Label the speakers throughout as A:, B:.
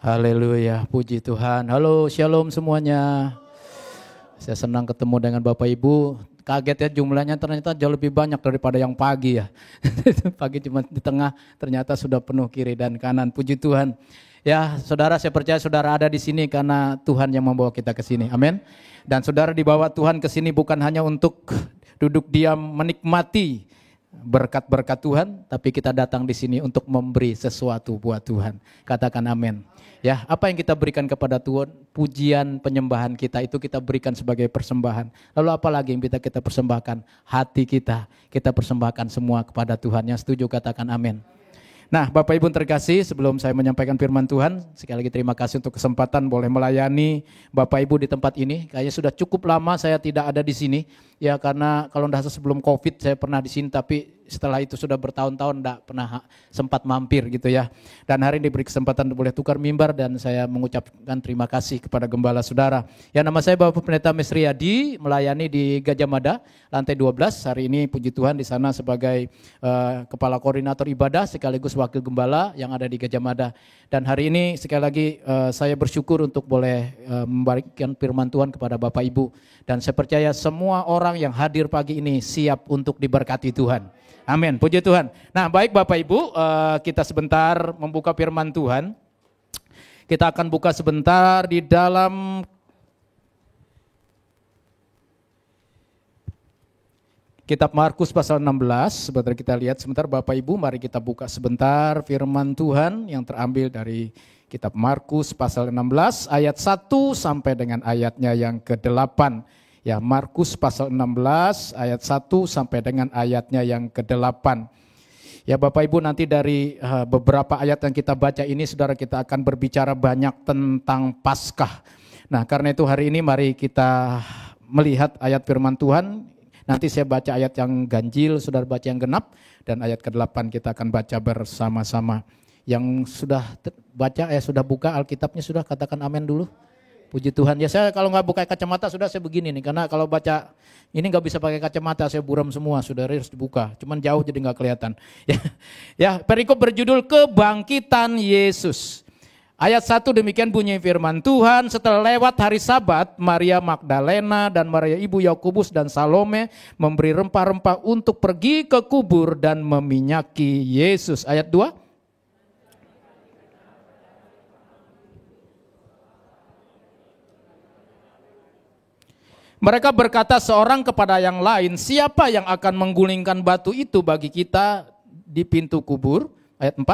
A: Haleluya, puji Tuhan. Halo, shalom semuanya. Saya senang ketemu dengan Bapak Ibu. Kaget ya, jumlahnya ternyata jauh lebih banyak daripada yang pagi ya. Pagi cuma di tengah, ternyata sudah penuh kiri dan kanan. Puji Tuhan. Ya, saudara, saya percaya saudara ada di sini karena Tuhan yang membawa kita ke sini. Amin. Dan saudara dibawa Tuhan ke sini bukan hanya untuk duduk diam menikmati berkat-berkat Tuhan, tapi kita datang di sini untuk memberi sesuatu buat Tuhan. Katakan amin. Ya, apa yang kita berikan kepada Tuhan, pujian penyembahan kita itu kita berikan sebagai persembahan. Lalu apa lagi yang kita persembahkan? Hati kita persembahkan semua kepada Tuhan. Yang setuju katakan amin. Nah, Bapak Ibu terkasih, sebelum saya menyampaikan firman Tuhan, sekali lagi terima kasih untuk kesempatan boleh melayani Bapak Ibu di tempat ini. Kayaknya sudah cukup lama saya tidak ada di sini, ya karena kalau tidak sebelum COVID saya pernah di sini, tapi setelah itu sudah bertahun-tahun tidak pernah sempat mampir gitu ya. Dan hari ini diberi kesempatan boleh tukar mimbar dan saya mengucapkan terima kasih kepada gembala saudara. Ya, nama saya Bapak Pendeta Mesriyadi, melayani di Gajah Mada, lantai 12. Hari ini puji Tuhan di sana sebagai kepala koordinator ibadah sekaligus wakil gembala yang ada di Gajah Mada. Dan hari ini sekali lagi saya bersyukur untuk boleh memberikan firman Tuhan kepada Bapak Ibu. Dan saya percaya semua orang yang hadir pagi ini siap untuk diberkati Tuhan. Amin, puji Tuhan. Nah, baik Bapak Ibu, kita sebentar membuka firman Tuhan. Kita akan buka sebentar di dalam Kitab Markus pasal 16. Sebentar kita lihat sebentar Bapak Ibu, mari kita buka sebentar firman Tuhan yang terambil dari Kitab Markus pasal 16 ayat 1 sampai dengan ayatnya yang ke-8. Ya, Markus pasal 16 ayat 1 sampai dengan ayatnya yang ke-8. Ya Bapak Ibu, nanti dari beberapa ayat yang kita baca ini saudara kita akan berbicara banyak tentang Paskah. Nah, karena itu hari ini mari kita melihat ayat firman Tuhan. Nanti saya baca ayat yang ganjil, saudara baca yang genap, dan ayat ke-8 kita akan baca bersama-sama. Yang sudah baca, sudah buka Alkitabnya sudah, katakan amin dulu. Puji Tuhan. Ya, saya kalau nggak buka kacamata sudah saya begini nih, karena kalau baca ini nggak bisa pakai kacamata, saya buram semua, saudara harus dibuka. Cuman jauh jadi nggak kelihatan. Ya, perikop berjudul Kebangkitan Yesus. Ayat 1 demikian bunyi firman Tuhan, setelah lewat hari Sabat, Maria Magdalena dan Maria ibu Yakobus dan Salome memberi rempah-rempah untuk pergi ke kubur dan meminyaki Yesus. Ayat 2. Mereka berkata seorang kepada yang lain, siapa yang akan menggulingkan batu itu bagi kita di pintu kubur? Ayat 4.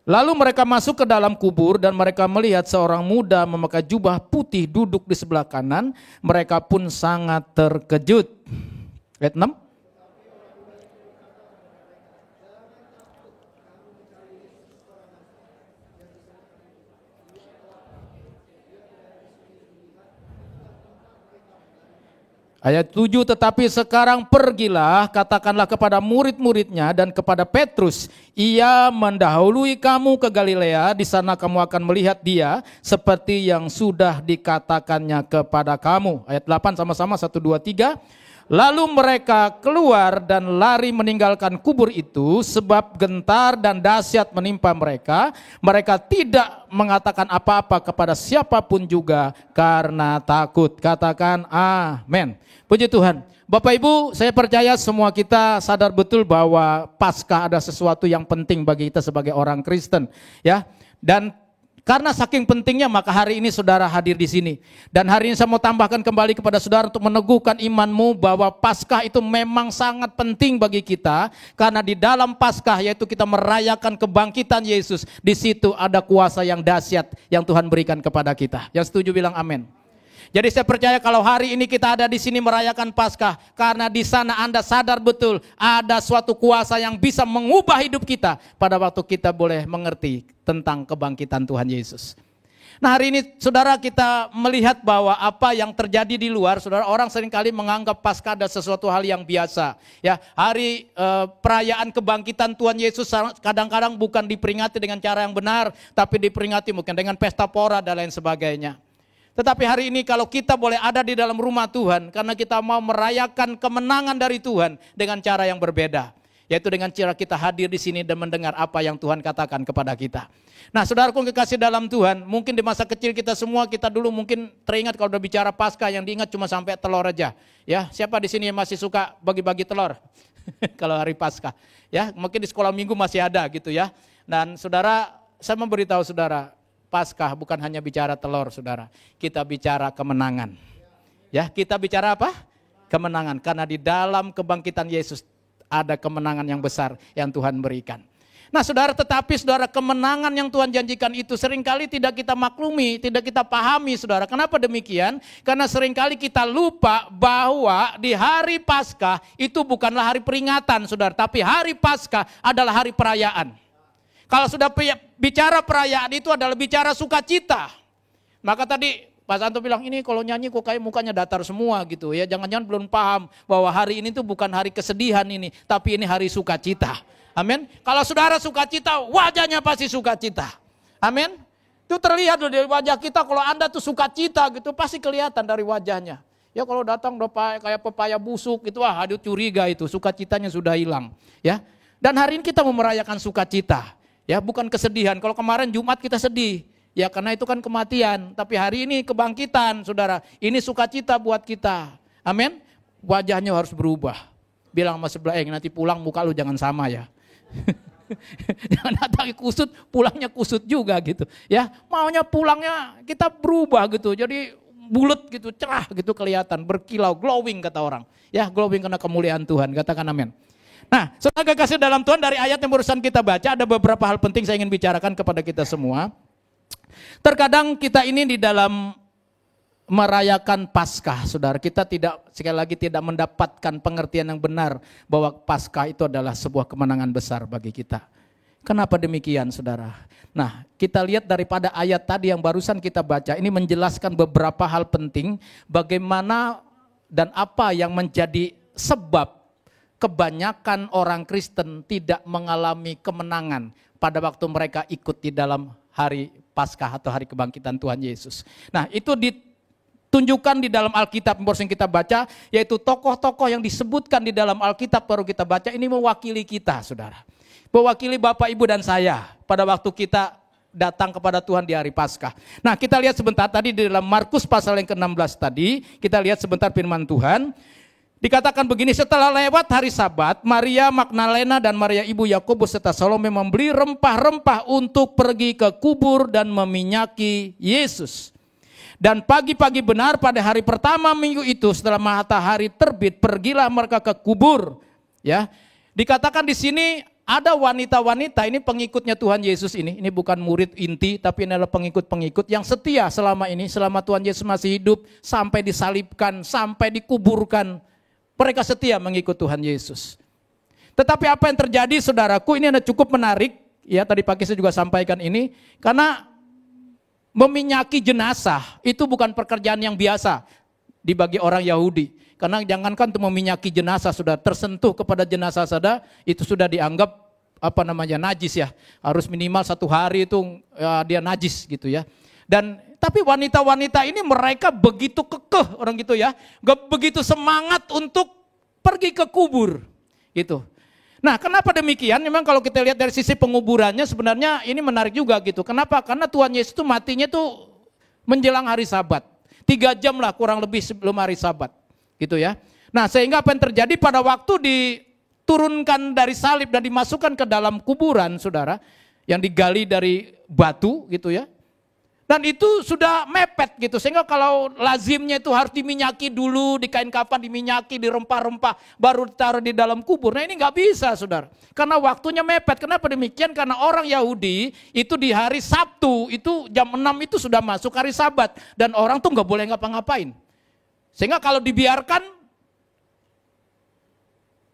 A: Lalu mereka masuk ke dalam kubur dan mereka melihat seorang muda memakai jubah putih duduk di sebelah kanan. Mereka pun sangat terkejut. Ayat 6. Ayat 7, tetapi sekarang pergilah, katakanlah kepada murid-muridnya dan kepada Petrus, ia mendahului kamu ke Galilea, di sana kamu akan melihat dia seperti yang sudah dikatakannya kepada kamu. Ayat 8 sama-sama, 1, 2, 3. Lalu mereka keluar dan lari meninggalkan kubur itu sebab gentar dan dahsyat menimpa mereka. Mereka tidak mengatakan apa-apa kepada siapapun juga karena takut. Katakan amin. Puji Tuhan. Bapak Ibu, saya percaya semua kita sadar betul bahwa Paskah ada sesuatu yang penting bagi kita sebagai orang Kristen, ya. Dan karena saking pentingnya maka hari ini saudara hadir di sini. Dan hari ini saya mau tambahkan kembali kepada saudara untuk meneguhkan imanmu bahwa Paskah itu memang sangat penting bagi kita. Karena di dalam Paskah yaitu kita merayakan kebangkitan Yesus. Di situ ada kuasa yang dahsyat yang Tuhan berikan kepada kita. Yang setuju bilang amin. Jadi saya percaya kalau hari ini kita ada di sini merayakan Paskah, karena di sana Anda sadar betul ada suatu kuasa yang bisa mengubah hidup kita pada waktu kita boleh mengerti tentang kebangkitan Tuhan Yesus. Nah, hari ini saudara kita melihat bahwa apa yang terjadi di luar, saudara, orang seringkali menganggap Paskah ada sesuatu hal yang biasa. Ya, hari perayaan kebangkitan Tuhan Yesus kadang-kadang bukan diperingati dengan cara yang benar, tapi diperingati mungkin dengan pesta pora dan lain sebagainya. Tetapi hari ini kalau kita boleh ada di dalam rumah Tuhan, karena kita mau merayakan kemenangan dari Tuhan dengan cara yang berbeda. Yaitu dengan cara kita hadir di sini dan mendengar apa yang Tuhan katakan kepada kita. Nah, saudaraku yang kekasih dalam Tuhan, mungkin di masa kecil kita semua, kita dulu mungkin teringat kalau udah bicara Paskah yang diingat cuma sampai telur aja. Ya, siapa di sini yang masih suka bagi-bagi telur? Kalau hari Paskah. Ya, mungkin di sekolah minggu masih ada gitu ya. Dan saudara, saya memberitahu saudara, Paskah bukan hanya bicara telur, saudara. Kita bicara kemenangan. Ya, kita bicara apa? Kemenangan. Karena di dalam kebangkitan Yesus ada kemenangan yang besar yang Tuhan berikan. Nah, saudara, tetapi saudara, kemenangan yang Tuhan janjikan itu seringkali tidak kita maklumi, tidak kita pahami, saudara. Kenapa demikian? Karena seringkali kita lupa bahwa di hari Paskah itu bukanlah hari peringatan, saudara. Tapi hari Paskah adalah hari perayaan. Kalau sudah bicara perayaan itu adalah bicara sukacita. Maka tadi Pak Santo bilang, ini kalau nyanyi kok kayak mukanya datar semua gitu ya. Jangan-jangan belum paham bahwa hari ini tuh bukan hari kesedihan ini, tapi ini hari sukacita. Amin. Kalau saudara sukacita, wajahnya pasti sukacita. Amin. Itu terlihat loh dari wajah kita, kalau Anda tuh sukacita gitu, pasti kelihatan dari wajahnya. Ya kalau datang udah kayak pepaya busuk gitu, aduh curiga itu, sukacitanya sudah hilang. Ya. Dan hari ini kita mau merayakan sukacita. Ya, bukan kesedihan. Kalau kemarin Jumat kita sedih, ya karena itu kan kematian. Tapi hari ini kebangkitan, saudara. Ini sukacita buat kita. Amin. Wajahnya harus berubah. Bilang sama sebelah, nanti pulang muka lu jangan sama ya. Jangan datang kusut, pulangnya kusut juga gitu. Ya, maunya pulangnya kita berubah gitu. Jadi bulat gitu, cerah gitu kelihatan, berkilau, glowing kata orang. Ya, glowing karena kemuliaan Tuhan. Katakan amin. Nah, saudara kasih dalam Tuhan, dari ayat yang barusan kita baca ada beberapa hal penting saya ingin bicarakan kepada kita semua. Terkadang kita ini di dalam merayakan Paskah, saudara, kita sekali lagi tidak mendapatkan pengertian yang benar bahwa Paskah itu adalah sebuah kemenangan besar bagi kita. Kenapa demikian, saudara? Nah, kita lihat daripada ayat tadi yang barusan kita baca, ini menjelaskan beberapa hal penting bagaimana dan apa yang menjadi sebab kebanyakan orang Kristen tidak mengalami kemenangan pada waktu mereka ikut di dalam hari Paskah atau hari kebangkitan Tuhan Yesus. Nah, itu ditunjukkan di dalam Alkitab yang kita baca, yaitu tokoh-tokoh yang disebutkan di dalam Alkitab baru kita baca, ini mewakili kita, saudara. Mewakili Bapak, Ibu, dan saya pada waktu kita datang kepada Tuhan di hari Paskah. Nah, kita lihat sebentar tadi di dalam Markus pasal yang ke-16 tadi, kita lihat sebentar firman Tuhan. Dikatakan begini, setelah lewat hari Sabat, Maria Magdalena dan Maria ibu Yakobus serta Salome membeli rempah-rempah untuk pergi ke kubur dan meminyaki Yesus. Dan pagi-pagi benar pada hari pertama minggu itu setelah matahari terbit, pergilah mereka ke kubur. Ya, dikatakan di sini ada wanita-wanita, ini pengikutnya Tuhan Yesus ini bukan murid inti, tapi ini adalah pengikut-pengikut yang setia selama ini, selama Tuhan Yesus masih hidup, sampai disalibkan, sampai dikuburkan. Mereka setia mengikut Tuhan Yesus. Tetapi apa yang terjadi, saudaraku, ini ada cukup menarik. Ya, tadi pagi saya juga sampaikan ini. Karena meminyaki jenazah itu bukan pekerjaan yang biasa dibagi orang Yahudi. Karena jangankan untuk meminyaki jenazah, sudah tersentuh kepada jenazah saja, itu sudah dianggap najis ya. Harus minimal 1 hari itu dia najis gitu ya. Dan tapi wanita-wanita ini mereka begitu kekeh orang gitu ya, begitu semangat untuk pergi ke kubur gitu. Nah, kenapa demikian? Memang kalau kita lihat dari sisi penguburannya sebenarnya ini menarik juga gitu. Kenapa? Karena Tuhan Yesus itu matinya tuh menjelang hari Sabat. 3 jam lah kurang lebih sebelum hari Sabat gitu ya. Nah, sehingga apa yang terjadi pada waktu diturunkan dari salib dan dimasukkan ke dalam kuburan, saudara, yang digali dari batu gitu ya. Dan itu sudah mepet gitu, sehingga kalau lazimnya itu harus diminyaki dulu, di kain kafan diminyaki, di rempah-rempah, baru ditaruh di dalam kubur. Nah ini nggak bisa, saudara, karena waktunya mepet. Kenapa demikian? Karena orang Yahudi itu di hari Sabtu, itu jam 6 itu sudah masuk hari Sabat, dan orang tuh nggak boleh ngapa-ngapain. Sehingga kalau dibiarkan,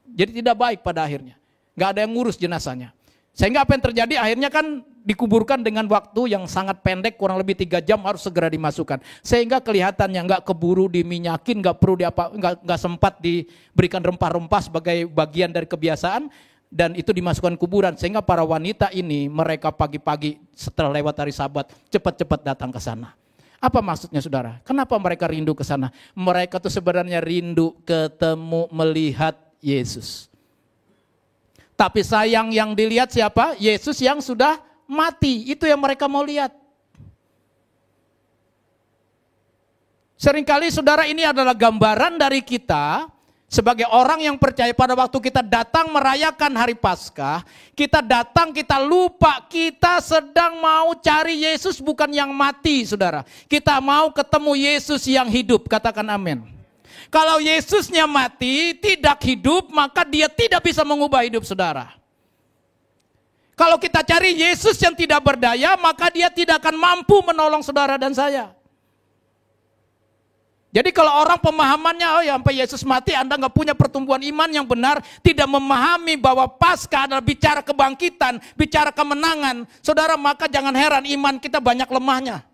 A: jadi tidak baik pada akhirnya. Nggak ada yang ngurus jenazahnya. Sehingga apa yang terjadi akhirnya kan dikuburkan dengan waktu yang sangat pendek, kurang lebih 3 jam harus segera dimasukkan. Sehingga kelihatannya nggak keburu diminyakin, nggak sempat diberikan rempah-rempah sebagai bagian dari kebiasaan, dan itu dimasukkan kuburan. Sehingga para wanita ini mereka pagi-pagi setelah lewat hari Sabat cepat-cepat datang ke sana. Apa maksudnya saudara? Kenapa mereka rindu ke sana? Mereka tuh sebenarnya rindu ketemu, melihat Yesus. Tapi sayang yang dilihat siapa? Yesus yang sudah mati. Itu yang mereka mau lihat. Seringkali saudara, ini adalah gambaran dari kita sebagai orang yang percaya. Pada waktu kita datang merayakan hari Paskah, kita datang, kita lupa, kita sedang mau cari Yesus bukan yang mati, saudara. Kita mau ketemu Yesus yang hidup, katakan amin. Kalau Yesusnya mati, tidak hidup, maka dia tidak bisa mengubah hidup saudara. Kalau kita cari Yesus yang tidak berdaya, maka dia tidak akan mampu menolong saudara dan saya. Jadi kalau orang pemahamannya, oh ya sampai Yesus mati Anda nggak punya pertumbuhan iman yang benar, tidak memahami bahwa Paskah adalah bicara kebangkitan, bicara kemenangan, saudara, maka jangan heran iman kita banyak lemahnya.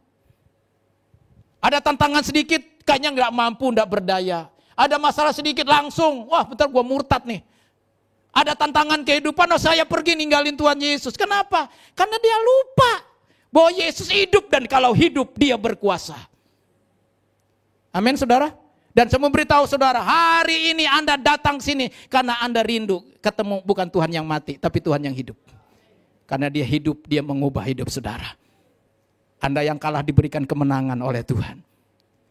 A: Ada tantangan sedikit, kayaknya nggak mampu, nggak berdaya. Ada masalah sedikit langsung, wah bentar gua murtad nih. Ada tantangan kehidupan, oh saya pergi ninggalin Tuhan Yesus. Kenapa? Karena dia lupa bahwa Yesus hidup dan kalau hidup dia berkuasa. Amin saudara. Dan saya memberitahu saudara, hari ini Anda datang sini karena Anda rindu ketemu bukan Tuhan yang mati, tapi Tuhan yang hidup. Karena dia hidup, dia mengubah hidup saudara. Anda yang kalah diberikan kemenangan oleh Tuhan.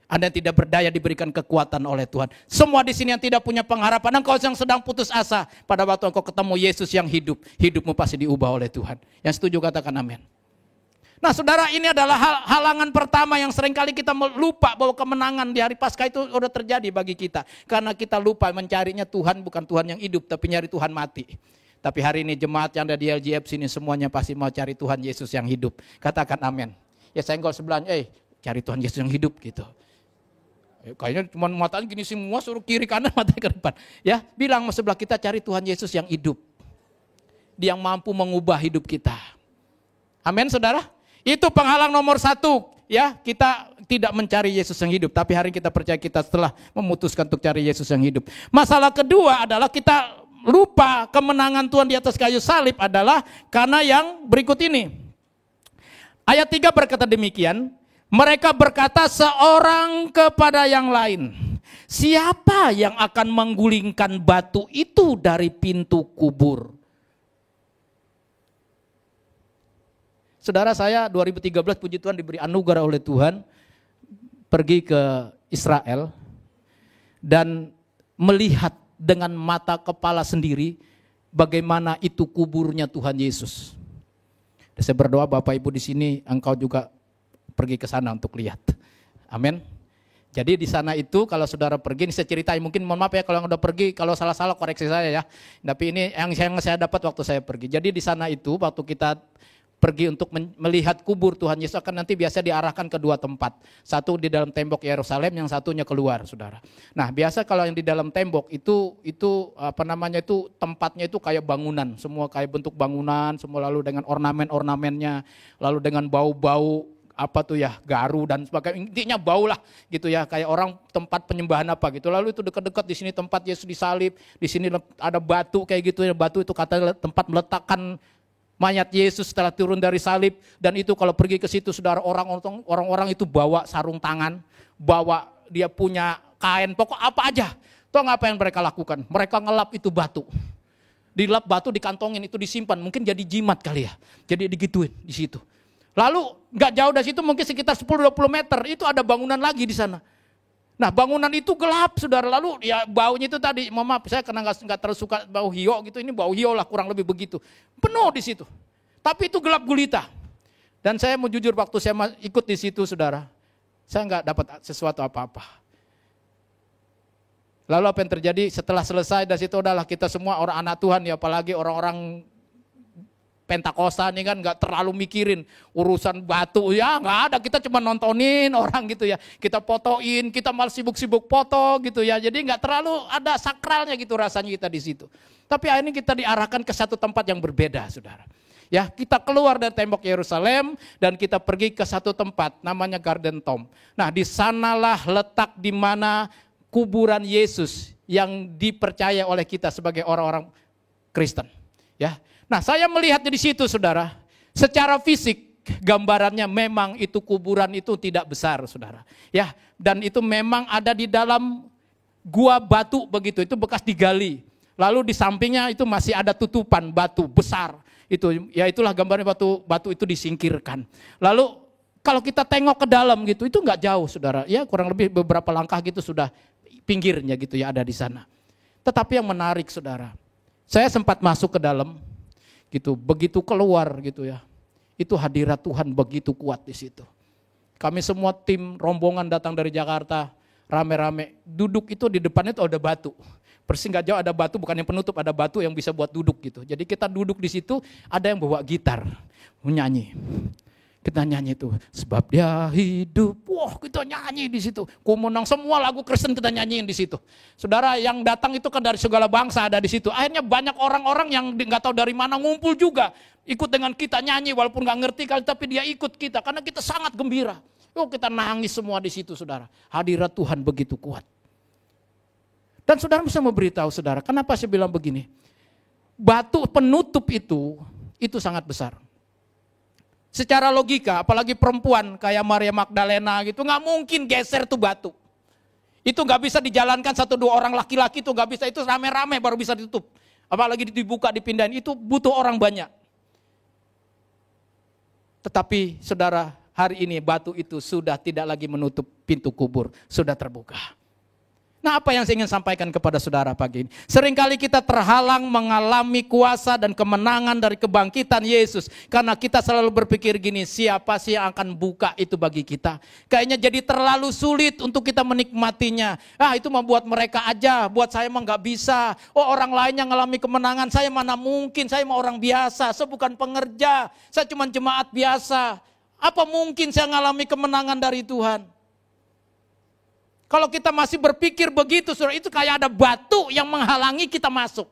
A: Anda yang tidak berdaya diberikan kekuatan oleh Tuhan. Semua di sini yang tidak punya pengharapan, engkau yang sedang putus asa, pada waktu engkau ketemu Yesus yang hidup, hidupmu pasti diubah oleh Tuhan. Yang setuju katakan amin. Nah saudara, ini adalah halangan pertama yang seringkali kita lupa bahwa kemenangan di hari Paskah itu sudah terjadi bagi kita. Karena kita lupa mencarinya Tuhan bukan Tuhan yang hidup, tapi nyari Tuhan mati. Tapi hari ini jemaat yang ada di LGF sini semuanya pasti mau cari Tuhan Yesus yang hidup. Katakan amin. Ya senggol sebelahnya, cari Tuhan Yesus yang hidup gitu. Kayaknya cuma matanya gini semua, suruh kiri kanan matanya ke depan. Ya, bilang sama sebelah kita, cari Tuhan Yesus yang hidup. Dia yang mampu mengubah hidup kita. Amin saudara. Itu penghalang nomor satu, ya kita tidak mencari Yesus yang hidup, tapi hari kita percaya kita setelah memutuskan untuk cari Yesus yang hidup. Masalah kedua adalah kita lupa kemenangan Tuhan di atas kayu salib adalah karena yang berikut ini. Ayat 3 berkata demikian, mereka berkata seorang kepada yang lain, siapa yang akan menggulingkan batu itu dari pintu kubur? Saudara, saya 2013 puji Tuhan diberi anugerah oleh Tuhan pergi ke Israel dan melihat dengan mata kepala sendiri bagaimana itu kuburnya Tuhan Yesus. Dan saya berdoa Bapak Ibu di sini engkau juga pergi ke sana untuk lihat. Amin. Jadi di sana itu kalau saudara pergi, ini saya ceritain, mungkin mohon maaf ya kalau yang udah pergi, kalau salah-salah koreksi saya ya. Tapi ini yang saya dapat waktu saya pergi. Jadi di sana itu waktu kita pergi untuk melihat kubur Tuhan Yesus akan nanti biasa diarahkan ke dua tempat. Satu di dalam tembok Yerusalem, yang satunya keluar, saudara. Nah, biasa kalau yang di dalam tembok itu tempatnya itu kayak bangunan, semua kayak bentuk bangunan, semua lalu dengan ornamen-ornamennya, lalu dengan bau-bau garu dan sebagainya, intinya bau lah gitu ya, kayak orang tempat penyembahan apa gitu. Lalu itu dekat-dekat di sini tempat Yesus disalib, di sini ada batu kayak gitu ya, batu itu kata tempat meletakkan mayat Yesus setelah turun dari salib. Dan itu kalau pergi ke situ saudara, orang-orang itu bawa sarung tangan, bawa dia punya kain, pokok apa aja. Tahu apa yang mereka lakukan? Mereka ngelap itu batu. Dilap batu, dikantongin, itu disimpan, mungkin jadi jimat kali ya. Jadi digituin di situ. Lalu nggak jauh dari situ mungkin sekitar 10-20 meter itu ada bangunan lagi di sana. Nah bangunan itu gelap saudara, lalu ya baunya itu tadi, maaf saya karena nggak terlalu suka bau hio gitu, ini bau hio lah kurang lebih begitu, penuh di situ. Tapi itu gelap gulita. Dan saya mau jujur waktu saya ikut di situ saudara, saya nggak dapat sesuatu apa-apa. Lalu apa yang terjadi setelah selesai dari situ adalah kita semua orang anak Tuhan ya, apalagi orang-orang Pentakosta nih kan nggak terlalu mikirin urusan batu ya, nggak ada, kita cuma nontonin orang gitu ya, kita fotoin, kita malah sibuk-sibuk foto gitu ya, jadi nggak terlalu ada sakralnya gitu rasanya kita di situ. Tapi akhirnya kita diarahkan ke satu tempat yang berbeda saudara. Ya kita keluar dari tembok Yerusalem dan kita pergi ke satu tempat namanya Garden Tomb. Nah di sanalah letak di mana kuburan Yesus yang dipercaya oleh kita sebagai orang-orang Kristen. Ya. Nah saya melihat di situ saudara, secara fisik gambarannya memang itu kuburan itu tidak besar, saudara. Ya, dan itu memang ada di dalam gua batu begitu, itu bekas digali. Lalu di sampingnya itu masih ada tutupan batu besar. Itu ya itulah gambarnya batu itu disingkirkan. Lalu kalau kita tengok ke dalam gitu, itu nggak jauh, saudara. Ya kurang lebih beberapa langkah gitu sudah pinggirnya gitu ya ada di sana. Tetapi yang menarik, saudara, saya sempat masuk ke dalam gitu, begitu keluar gitu ya. Itu hadirat Tuhan begitu kuat di situ. Kami semua tim rombongan datang dari Jakarta, rame-rame. Duduk itu di depannya itu ada batu. Persis nggak jauh ada batu, bukan yang penutup, ada batu yang bisa buat duduk gitu. Jadi kita duduk di situ, ada yang bawa gitar, menyanyi. Kita nyanyi itu, sebab dia hidup. Wah, kita nyanyi di situ. Kumunang semua lagu Kristen kita nyanyiin di situ. Saudara, yang datang itu kan dari segala bangsa ada di situ. Akhirnya banyak orang-orang yang nggak tahu dari mana ngumpul juga. Ikut dengan kita nyanyi walaupun nggak ngerti kali, tapi dia ikut kita karena kita sangat gembira. Oh, kita nangis semua di situ, saudara. Hadirat Tuhan begitu kuat. Dan saudara bisa memberitahu, saudara, kenapa saya bilang begini? Batu penutup itu sangat besar. Secara logika, apalagi perempuan kayak Maria Magdalena gitu, nggak mungkin geser tuh batu. Itu nggak bisa dijalankan 1-2 orang laki-laki, itu nggak bisa, itu rame-rame baru bisa ditutup. Apalagi dibuka, dipindahin, itu butuh orang banyak. Tetapi saudara, hari ini batu itu sudah tidak lagi menutup pintu kubur, sudah terbuka. Nah, apa yang saya ingin sampaikan kepada saudara pagi ini? Seringkali kita terhalang mengalami kuasa dan kemenangan dari kebangkitan Yesus. Karena kita selalu berpikir gini, siapa sih yang akan buka itu bagi kita? Kayaknya jadi terlalu sulit untuk kita menikmatinya. Itu membuat mereka aja, buat saya mah gak bisa. Oh, orang lain yang mengalami kemenangan, saya mana mungkin, saya mah orang biasa, saya bukan pengerja, saya cuma jemaat biasa. Apa mungkin saya mengalami kemenangan dari Tuhan? Kalau kita masih berpikir begitu, saudara, itu kayak ada batu yang menghalangi kita masuk.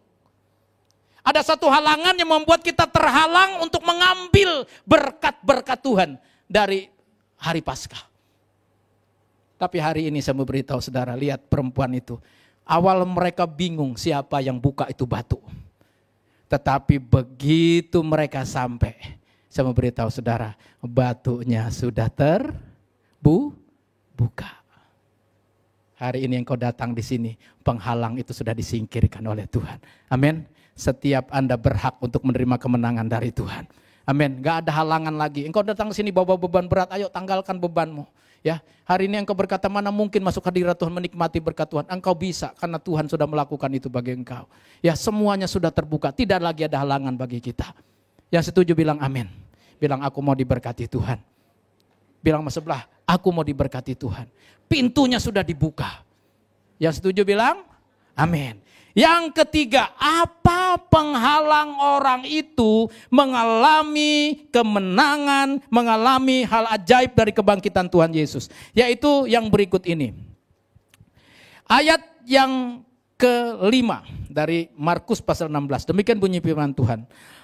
A: Ada satu halangan yang membuat kita terhalang untuk mengambil berkat-berkat Tuhan dari hari Paskah. Tapi hari ini saya mau beritahu saudara, lihat perempuan itu. Awal mereka bingung siapa yang buka itu batu. Tetapi begitu mereka sampai, saya mau beritahu saudara, batunya sudah terbuka. Hari ini engkau datang di sini, penghalang itu sudah disingkirkan oleh Tuhan. Amin. Setiap Anda berhak untuk menerima kemenangan dari Tuhan. Amin. Gak ada halangan lagi. Engkau datang ke sini bawa beban berat, ayo tanggalkan bebanmu. Ya, hari ini engkau berkata mana mungkin masuk hadirat Tuhan menikmati berkat Tuhan. Engkau bisa karena Tuhan sudah melakukan itu bagi engkau. Ya, semuanya sudah terbuka, tidak lagi ada halangan bagi kita. Yang setuju bilang amin. Bilang aku mau diberkati Tuhan. Bilang sama sebelah, aku mau diberkati Tuhan. Pintunya sudah dibuka. Yang setuju bilang, amin. Yang ketiga, apa penghalang orang itu mengalami kemenangan, mengalami hal ajaib dari kebangkitan Tuhan Yesus. Yaitu yang berikut ini. Ayat yang kelima dari Markus pasal 16. Demikian bunyi firman Tuhan.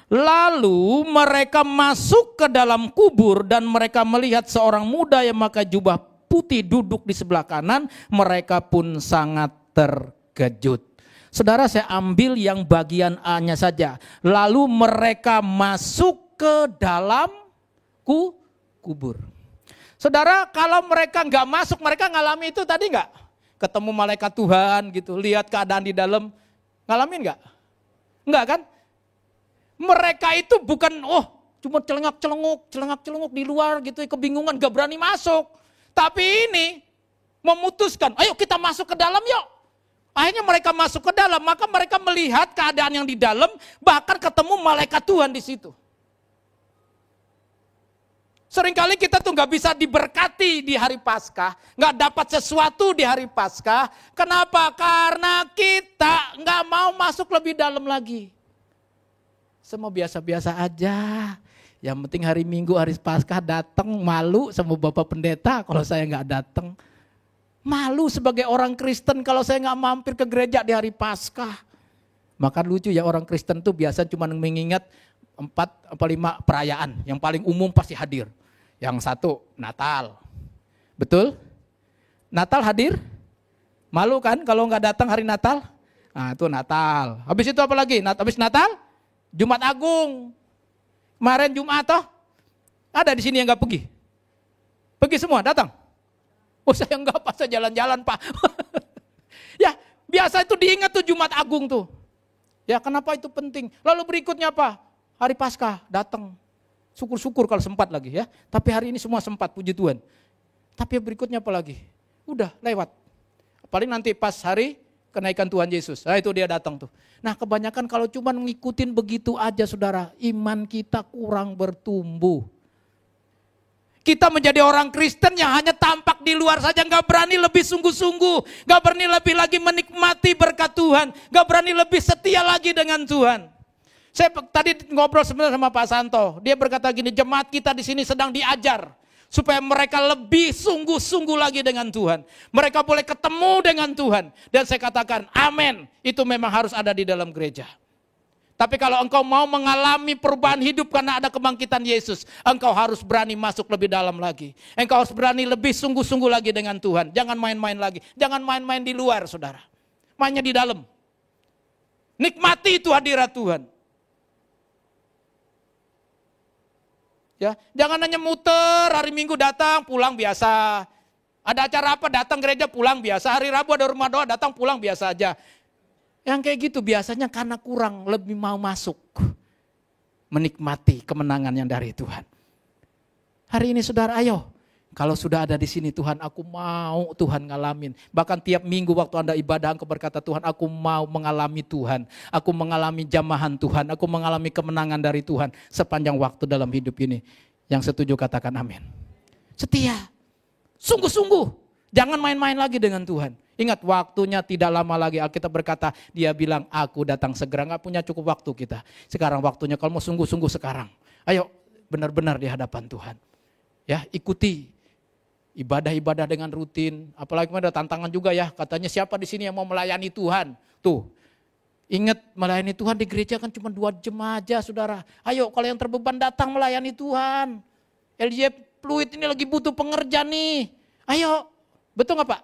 A: Lalu mereka masuk ke dalam kubur dan mereka melihat seorang muda yang memakai jubah putih duduk di sebelah kanan. Mereka pun sangat terkejut. Saudara, saya ambil yang bagian A-nya saja. Lalu mereka masuk ke dalam kubur. Saudara, kalau mereka nggak masuk, mereka ngalami itu tadi nggak? Ketemu malaikat Tuhan gitu, lihat keadaan di dalam, ngalamin nggak? Nggak kan? Mereka itu bukan, cuma celengak-celenguk di luar gitu, kebingungan, gak berani masuk. Tapi ini memutuskan, ayo kita masuk ke dalam yuk. Akhirnya mereka masuk ke dalam, maka mereka melihat keadaan yang di dalam, bahkan ketemu malaikat Tuhan di situ. Seringkali kita tuh gak bisa diberkati di hari Paskah, gak dapat sesuatu di hari Paskah. Kenapa? Karena kita gak mau masuk lebih dalam lagi. Semua biasa-biasa aja. Yang penting hari Minggu, hari Paskah datang, malu sama Bapak Pendeta kalau saya nggak datang. Malu sebagai orang Kristen kalau saya nggak mampir ke gereja di hari Paskah. Maka lucu ya, orang Kristen tuh biasa cuma mengingat 4-5 perayaan. Yang paling umum pasti hadir. Yang satu, Natal. Betul? Natal hadir? Malu kan kalau nggak datang hari Natal? Nah itu Natal. Habis itu apa lagi? Habis Natal? Jumat Agung, kemarin Jumat toh, Ada di sini yang nggak pergi? Pergi semua, datang. Oh saya nggak, Pak, saya jalan-jalan, Pak. Ya, biasa itu diingat tuh Jumat Agung tuh. Ya, kenapa itu penting? Lalu berikutnya apa? Hari Paskah, datang. Syukur-syukur kalau sempat lagi ya. Tapi hari ini semua sempat, puji Tuhan. Tapi berikutnya apa lagi? Udah, lewat. Paling nanti pas hari kenaikan Tuhan Yesus. Nah itu dia datang tuh. Nah kebanyakan kalau cuma ngikutin begitu aja saudara, iman kita kurang bertumbuh. Kita menjadi orang Kristen yang hanya tampak di luar saja, gak berani lebih sungguh-sungguh. Gak berani lebih lagi menikmati berkat Tuhan. Gak berani lebih setia lagi dengan Tuhan. Saya tadi ngobrol sebenarnya sama Pak Santo. Dia berkata gini, jemaat kita di sini sedang diajar. Supaya mereka lebih sungguh-sungguh lagi dengan Tuhan. Mereka boleh ketemu dengan Tuhan. Dan saya katakan, amin. Itu memang harus ada di dalam gereja. Tapi kalau engkau mau mengalami perubahan hidup karena ada kebangkitan Yesus, engkau harus berani masuk lebih dalam lagi. Engkau harus berani lebih sungguh-sungguh lagi dengan Tuhan. Jangan main-main lagi. Jangan main-main di luar, saudara. Mainnya di dalam. Nikmati itu hadirat Tuhan. Ya, jangan hanya muter, hari Minggu datang, pulang biasa. Ada acara apa, datang gereja, pulang biasa. Hari Rabu ada rumah doa, datang, pulang biasa aja. Yang kayak gitu biasanya karena kurang lebih mau masuk. Menikmati kemenangan yang dari Tuhan. Hari ini saudara, ayo. Kalau sudah ada di sini Tuhan, aku mau Tuhan ngalamin. Bahkan tiap minggu waktu Anda ibadah, engkau berkata Tuhan, aku mau mengalami Tuhan. Aku mengalami jamahan Tuhan. Aku mengalami kemenangan dari Tuhan sepanjang waktu dalam hidup ini. Yang setuju katakan amin. Setia. Sungguh-sungguh. Jangan main-main lagi dengan Tuhan. Ingat waktunya tidak lama lagi. Alkitab berkata, dia bilang aku datang segera. Gak punya cukup waktu kita. Sekarang waktunya, kalau mau sungguh-sungguh sekarang. Ayo benar-benar di hadapan Tuhan. Ya, ikuti ibadah-ibadah dengan rutin. Apalagi ada tantangan juga ya. Katanya siapa di sini yang mau melayani Tuhan? Tuh. Ingat melayani Tuhan di gereja kan cuma 2 jam aja saudara. Ayo kalau yang terbeban datang melayani Tuhan. LJ Fluid ini lagi butuh pengerja nih. Ayo. Betul gak Pak?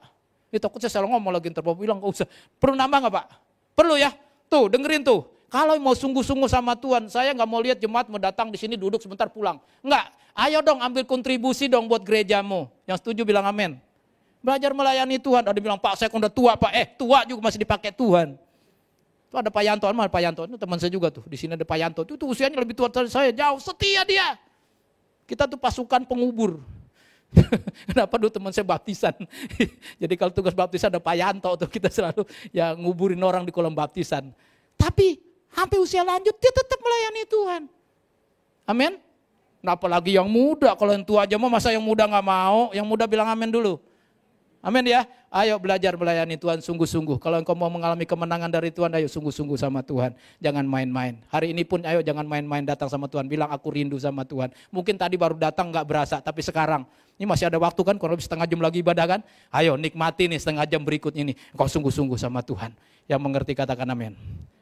A: Ini takut saya salah ngomong lagi terbawa bilang gak usah. Perlu nambah gak Pak? Perlu ya? Tuh dengerin tuh. Kalau mau sungguh-sungguh sama Tuhan, saya gak mau lihat jemaat mau datang di sini duduk sebentar pulang. Enggak. Ayo dong ambil kontribusi dong buat gerejamu. Yang setuju bilang amin. Belajar melayani Tuhan. Ada bilang Pak saya udah tua Pak. Tua juga masih dipakai Tuhan. Itu ada Pak Yanto. Mana Pak Yanto? Itu teman saya juga tuh. Di sini ada Pak Yanto. Itu usianya lebih tua dari saya. Jauh setia dia. Kita tuh pasukan pengubur. Kenapa dulu teman saya baptisan. Jadi kalau tugas baptisan ada Pak Yanto tuh kita selalu ya nguburin orang di kolam baptisan. Tapi sampai usia lanjut dia tetap melayani Tuhan. Amin. Nah, apalagi yang muda, kalau yang tua aja mau masa yang muda gak mau, yang muda bilang amin dulu. Amin ya. Ayo belajar melayani Tuhan sungguh-sungguh. Kalau engkau mau mengalami kemenangan dari Tuhan, ayo sungguh-sungguh sama Tuhan. Jangan main-main. Hari ini pun ayo jangan main-main datang sama Tuhan. Bilang aku rindu sama Tuhan. Mungkin tadi baru datang gak berasa, tapi sekarang. Ini masih ada waktu kan, kurang lebih setengah jam lagi ibadah kan. Ayo nikmati nih setengah jam berikutnya ini. Engkau sungguh-sungguh sama Tuhan. Yang mengerti katakan amin.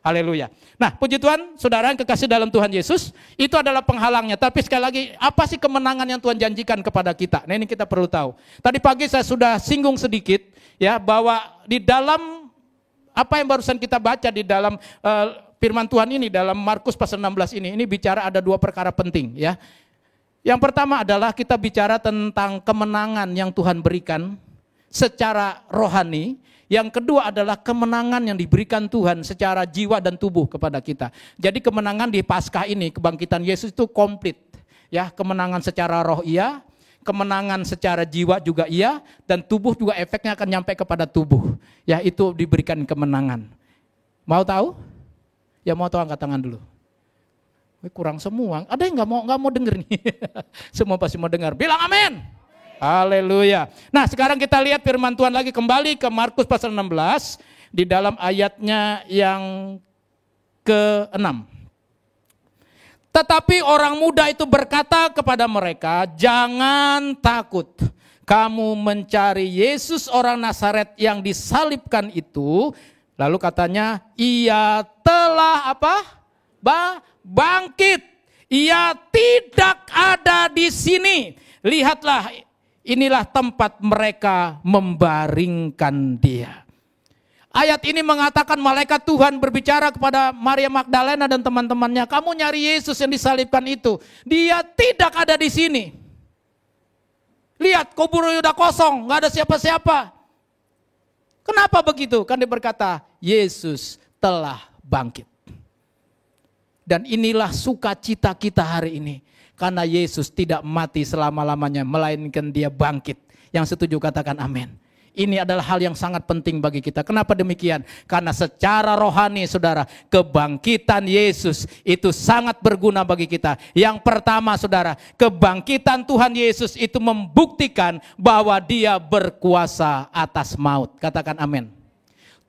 A: Haleluya. Nah puji Tuhan, saudara yang kekasih dalam Tuhan Yesus, itu adalah penghalangnya. Tapi sekali lagi, apa sih kemenangan yang Tuhan janjikan kepada kita? Nah ini kita perlu tahu. Tadi pagi saya sudah singgung sedikit, ya bahwa di dalam apa yang barusan kita baca di dalam firman Tuhan ini, dalam Markus pasal 16 ini bicara ada 2 perkara penting ya. Yang pertama adalah kita bicara tentang kemenangan yang Tuhan berikan secara rohani. Yang kedua adalah kemenangan yang diberikan Tuhan secara jiwa dan tubuh kepada kita. Jadi kemenangan di Paskah ini, kebangkitan Yesus itu komplit. Ya, kemenangan secara roh iya, kemenangan secara jiwa juga iya, dan tubuh juga efeknya akan nyampe kepada tubuh. Ya, itu diberikan kemenangan. Mau tahu? Ya mau tahu angkat tangan dulu. Kurang semua. Ada yang nggak mau denger nih? Semua pasti mau dengar. Bilang amin. Haleluya. Nah sekarang kita lihat firman Tuhan lagi kembali ke Markus pasal 16 di dalam ayatnya yang ke-6. Tetapi orang muda itu berkata kepada mereka, jangan takut. Kamu mencari Yesus orang Nazaret yang disalibkan itu. Lalu katanya, ia telah apa? Bangkit. Ia tidak ada di sini. Lihatlah. Inilah tempat mereka membaringkan dia. Ayat ini mengatakan malaikat Tuhan berbicara kepada Maria Magdalena dan teman-temannya, kamu nyari Yesus yang disalibkan itu. Dia tidak ada di sini. Lihat, kubur udah kosong, nggak ada siapa-siapa. Kenapa begitu? Kan dia berkata, Yesus telah bangkit. Dan inilah sukacita kita hari ini. Karena Yesus tidak mati selama-lamanya, melainkan dia bangkit. Yang setuju katakan amin. Ini adalah hal yang sangat penting bagi kita. Kenapa demikian? Karena secara rohani saudara, kebangkitan Yesus itu sangat berguna bagi kita. Yang pertama saudara, kebangkitan Tuhan Yesus itu membuktikan bahwa dia berkuasa atas maut. Katakan amin.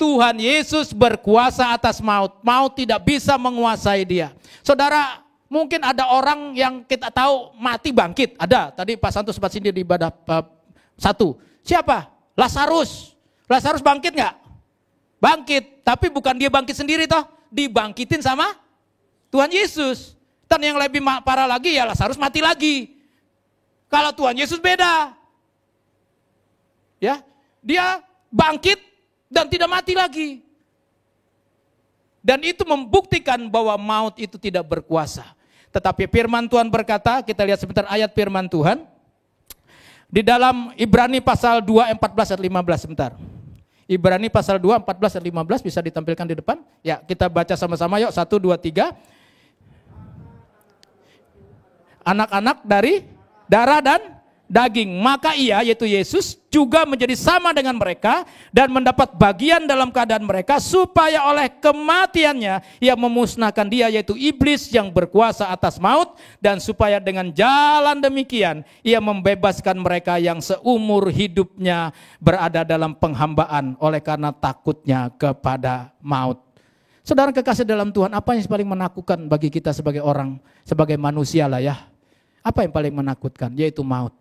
A: Tuhan Yesus berkuasa atas maut. Maut tidak bisa menguasai dia. Saudara, mungkin ada orang yang kita tahu mati bangkit. Ada, tadi Pak Santo sempat sindir di ibadah satu. Siapa? Lazarus. Lazarus bangkit nggak? Bangkit, tapi bukan dia bangkit sendiri toh, dibangkitin sama Tuhan Yesus. Dan yang lebih parah lagi ya Lazarus mati lagi. Kalau Tuhan Yesus beda. Ya, dia bangkit dan tidak mati lagi. Dan itu membuktikan bahwa maut itu tidak berkuasa. Tetapi firman Tuhan berkata, kita lihat sebentar ayat firman Tuhan. Di dalam Ibrani pasal 2, 14 ayat 15 sebentar. Ibrani pasal 2, 14 ayat 15 bisa ditampilkan di depan. Ya, kita baca sama-sama yuk, 1, 2, 3. Anak-anak dari darah dan daging. Maka ia, yaitu Yesus, juga menjadi sama dengan mereka dan mendapat bagian dalam keadaan mereka supaya oleh kematiannya ia memusnahkan dia, yaitu iblis yang berkuasa atas maut, dan supaya dengan jalan demikian ia membebaskan mereka yang seumur hidupnya berada dalam penghambaan oleh karena takutnya kepada maut. Saudara kekasih dalam Tuhan, apa yang paling menakutkan bagi kita sebagai orang, sebagai manusia lah ya? Apa yang paling menakutkan? Yaitu maut.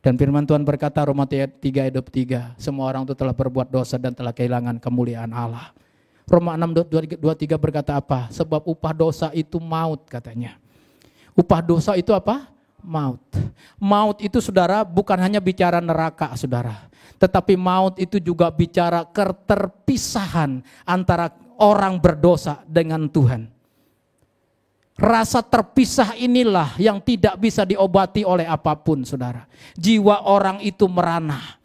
A: Dan firman Tuhan berkata, Roma 3 ayat 23, semua orang itu telah berbuat dosa dan telah kehilangan kemuliaan Allah. Roma 6 23 berkata apa? Sebab upah dosa itu maut katanya. Upah dosa itu apa? Maut. Maut itu saudara bukan hanya bicara neraka saudara. Tetapi maut itu juga bicara keterpisahan antara orang berdosa dengan Tuhan. Rasa terpisah inilah yang tidak bisa diobati oleh apapun saudara. Jiwa orang itu merana.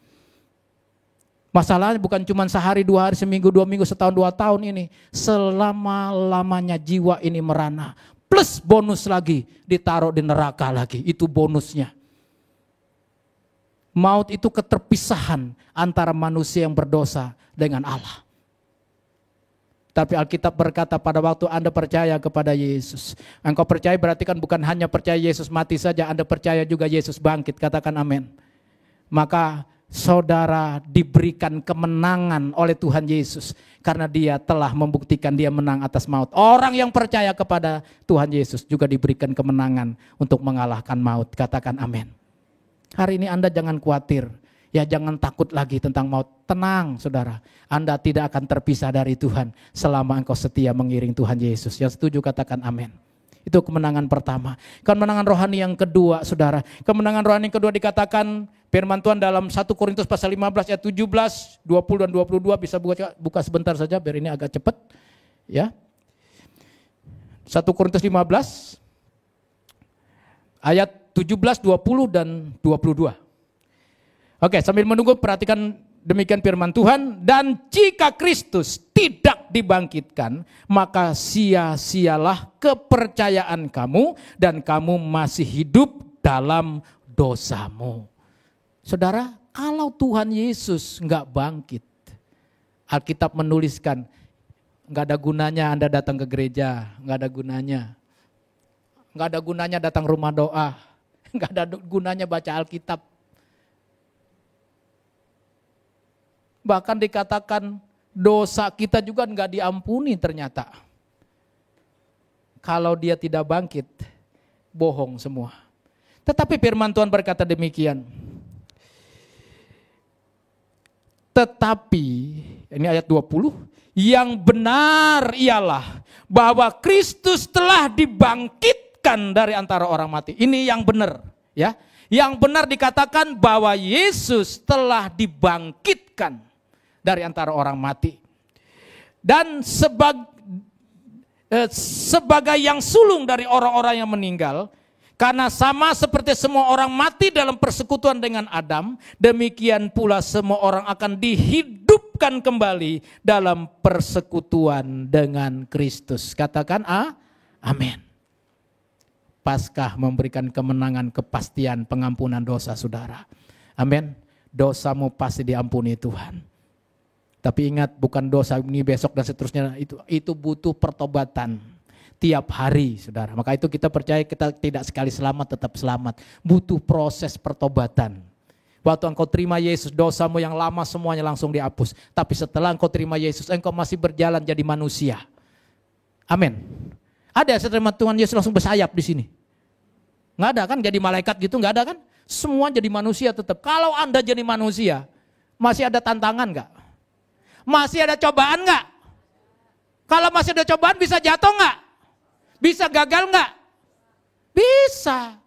A: Masalahnya bukan cuma sehari, 2 hari, seminggu, 2 minggu, setahun, 2 tahun ini. Selama-lamanya jiwa ini merana. Plus bonus lagi, ditaruh di neraka lagi. Itu bonusnya. Maut itu keterpisahan antara manusia yang berdosa dengan Allah. Tapi Alkitab berkata pada waktu Anda percaya kepada Yesus. Engkau percaya berarti kan bukan hanya percaya Yesus mati saja, Anda percaya juga Yesus bangkit, katakan amin. Maka saudara diberikan kemenangan oleh Tuhan Yesus. Karena dia telah membuktikan dia menang atas maut. Orang yang percaya kepada Tuhan Yesus juga diberikan kemenangan untuk mengalahkan maut, katakan amin. Hari ini Anda jangan khawatir. Ya jangan takut lagi tentang maut. Tenang saudara, Anda tidak akan terpisah dari Tuhan selama engkau setia mengiring Tuhan Yesus. Yang setuju katakan amin. Itu kemenangan pertama. Kemenangan rohani yang kedua saudara. Kemenangan rohani yang kedua dikatakan firman Tuhan dalam 1 Korintus pasal 15 ayat 17, 20 dan 22. Bisa buka sebentar saja biar ini agak cepat. Ya. 1 Korintus 15 ayat 17, 20 dan 22. Oke, sambil menunggu perhatikan demikian firman Tuhan. Dan jika Kristus tidak dibangkitkan, maka sia-sialah kepercayaan kamu dan kamu masih hidup dalam dosamu. Saudara, kalau Tuhan Yesus enggak bangkit, Alkitab menuliskan, enggak ada gunanya Anda datang ke gereja, enggak ada gunanya. Enggak ada gunanya datang rumah doa, enggak ada gunanya baca Alkitab. Bahkan dikatakan dosa kita juga enggak diampuni ternyata. Kalau dia tidak bangkit, bohong semua. Tetapi firman Tuhan berkata demikian. Tetapi, ini ayat 20, yang benar ialah bahwa Kristus telah dibangkitkan dari antara orang mati. Ini yang benar, ya. Yang benar dikatakan bahwa Yesus telah dibangkitkan dari antara orang mati. Dan sebagai yang sulung dari orang-orang yang meninggal, karena sama seperti semua orang mati dalam persekutuan dengan Adam, demikian pula semua orang akan dihidupkan kembali dalam persekutuan dengan Kristus. Katakan amin. Paskah memberikan kemenangan, kepastian, pengampunan dosa saudara. Amin. Dosamu pasti diampuni Tuhan. Tapi ingat, bukan dosa ini besok dan seterusnya, itu butuh pertobatan tiap hari saudara. Maka itu kita percaya kita tidak sekali selamat tetap selamat. Butuh proses pertobatan. Waktu engkau terima Yesus, dosamu yang lama semuanya langsung dihapus. Tapi setelah engkau terima Yesus, engkau masih berjalan jadi manusia. Amin. Ada yang setelah Tuhan Yesus langsung bersayap di sini? Nggak ada kan, jadi malaikat gitu nggak ada kan? Semua jadi manusia tetap. Kalau Anda jadi manusia, masih ada tantangan nggak? Masih ada cobaan nggak? Kalau masih ada cobaan bisa jatuh nggak? Bisa gagal nggak? Bisa.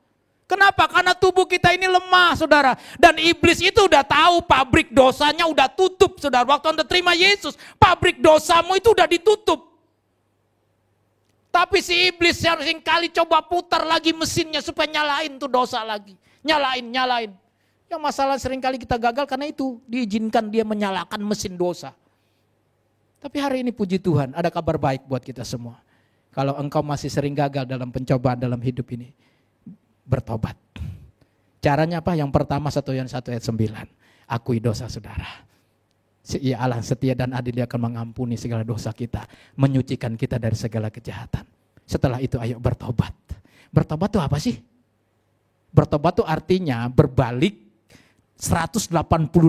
A: Kenapa? Karena tubuh kita ini lemah saudara. Dan iblis itu udah tahu pabrik dosanya udah tutup saudara. Waktu Anda terima Yesus, pabrik dosamu itu udah ditutup. Tapi si iblis seringkali coba putar lagi mesinnya supaya nyalain tuh dosa lagi. Nyalain. Yang masalah seringkali kita gagal karena itu diizinkan dia menyalakan mesin dosa. Tapi hari ini puji Tuhan ada kabar baik buat kita semua. Kalau engkau masih sering gagal dalam pencobaan dalam hidup ini, bertobat. Caranya apa? Yang pertama 1 Yohanes 1 ayat 9. Akui dosa saudara. Ya Allah setia dan adil, Dia akan mengampuni segala dosa kita, menyucikan kita dari segala kejahatan. Setelah itu ayo bertobat. Bertobat itu apa sih? Bertobat itu artinya berbalik 180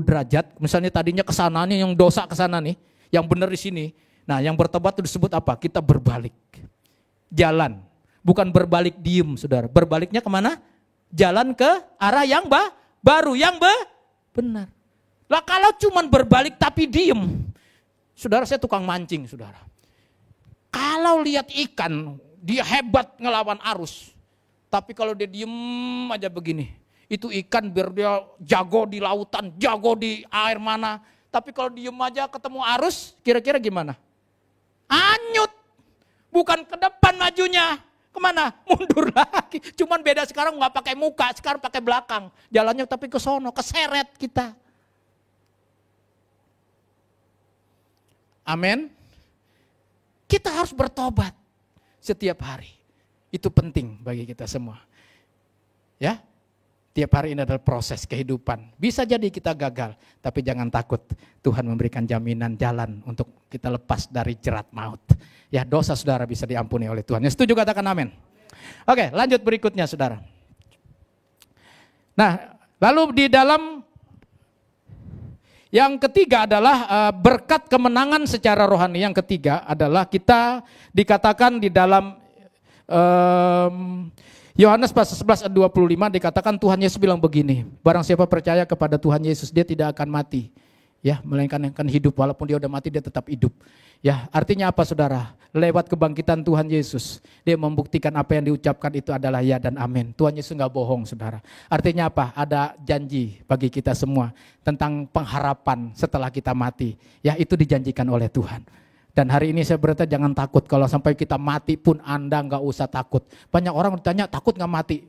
A: derajat. Misalnya tadinya kesana nih, yang dosa kesana nih, yang benar di sini. Nah, yang bertobat itu disebut apa? Kita berbalik. Jalan. Bukan berbalik diem, saudara. Berbaliknya kemana? Jalan ke arah yang baru, yang benar. Lah kalau cuman berbalik tapi diem, saudara saya tukang mancing saudara. Kalau lihat ikan, dia hebat ngelawan arus. Tapi kalau dia diem aja begini, itu ikan biar dia jago di lautan, jago di air mana. Tapi kalau diem aja ketemu arus, kira-kira gimana? Anyut, bukan ke depan majunya. Kemana? Mundur lagi. Cuman beda sekarang nggak pakai muka, sekarang pakai belakang. Jalannya tapi ke sono, keseret kita. Amin. Kita harus bertobat setiap hari. Itu penting bagi kita semua. Ya. Tiap hari ini adalah proses kehidupan. Bisa jadi kita gagal, tapi jangan takut. Tuhan memberikan jaminan jalan untuk kita lepas dari jerat maut. Ya, dosa saudara bisa diampuni oleh Tuhan. Yang setuju katakan amin. Oke, lanjut berikutnya saudara. Nah, lalu di dalam yang ketiga adalah berkat kemenangan secara rohani. Yang ketiga adalah kita dikatakan di dalam Yohanes pasal 11 ayat 25 dikatakan Tuhan Yesus bilang begini, barang siapa percaya kepada Tuhan Yesus dia tidak akan mati, ya, melainkan akan hidup, walaupun dia udah mati dia tetap hidup. Ya, artinya apa saudara? Lewat kebangkitan Tuhan Yesus, dia membuktikan apa yang diucapkan itu adalah ya dan amin. Tuhan Yesus nggak bohong saudara. Artinya apa? Ada janji bagi kita semua tentang pengharapan setelah kita mati. Ya, itu dijanjikan oleh Tuhan. Dan hari ini saya berkata jangan takut, kalau sampai kita mati pun Anda nggak usah takut. Banyak orang ditanya takut nggak mati.